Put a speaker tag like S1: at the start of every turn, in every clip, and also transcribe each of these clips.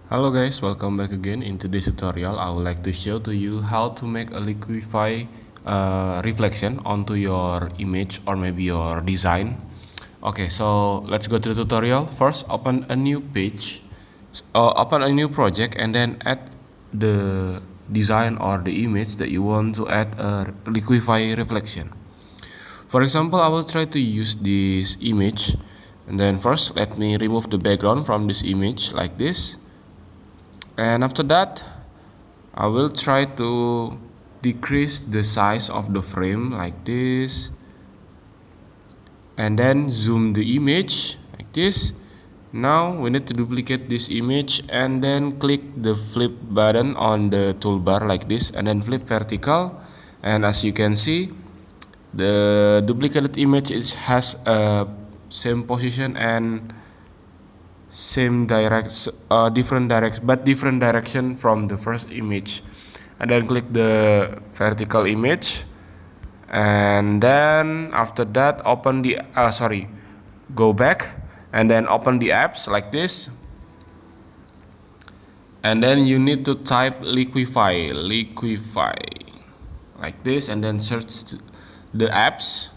S1: Hello guys, welcome back again. In today's tutorial, I would like to show to you how to make a Liquify reflection onto your image or maybe your design. Okay, so let's go to the tutorial. First, open a new page, open a new project, and then add the design or the image that you want to add a Liquify reflection. For example, I will try to use this image, and then first let me remove the background from this image like this. And after that, I will try to decrease the size of the frame like this, and then zoom the image like this. Now we need to duplicate this image and then click the flip button on the toolbar like this, and then flip vertical. And as you can see, the duplicated image has a same position and same different direction from the first image. And then click the vertical image, and then after that open the go back and then open the apps like this, and then you need to type Liquify like this, and then search the apps,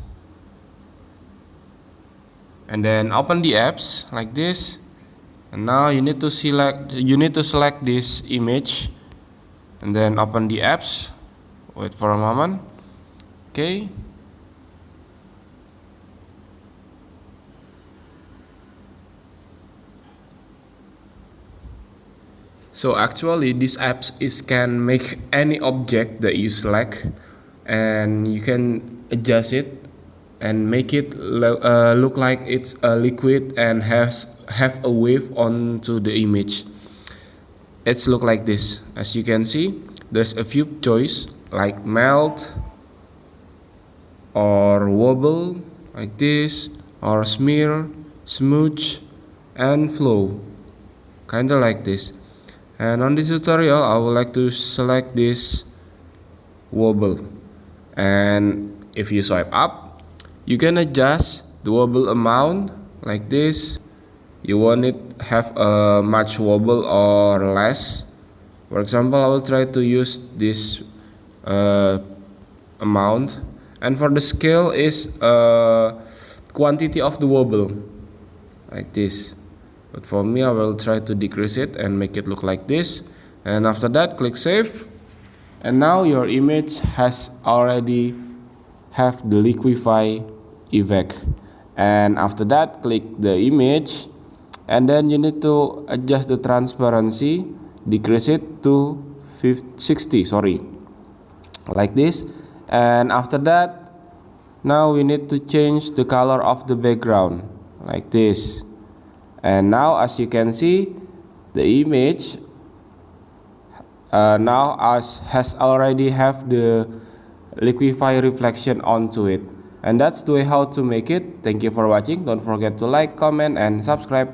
S1: and then open the apps like this. And now you need to select this image, and then open the apps. Wait for a moment. Okay. So actually this apps can make any object that you select, and you can adjust it and make it look like it's a liquid and have a wave onto the image. It's look like this. As you can see, there's a few choice like melt or wobble like this, or smear, smooth, and flow, kinda like this. And on this tutorial, I would like to select this wobble, and if you swipe up, you can adjust the wobble amount like this. You want it have a much wobble or less. For example, I will try to use this amount, and for the scale is quantity of the wobble like this. But for me, I will try to decrease it and make it look like this. And after that, click save. And now your image has already have the Liquify effect. And after that, click the image, and then you need to adjust the transparency, decrease it to 60, like this. And after that, now we need to change the color of the background like this. And now as you can see, the image has already have the Liquify reflection onto it. And that's the way how to make it. Thank you for watching. Don't forget to like, comment, and subscribe.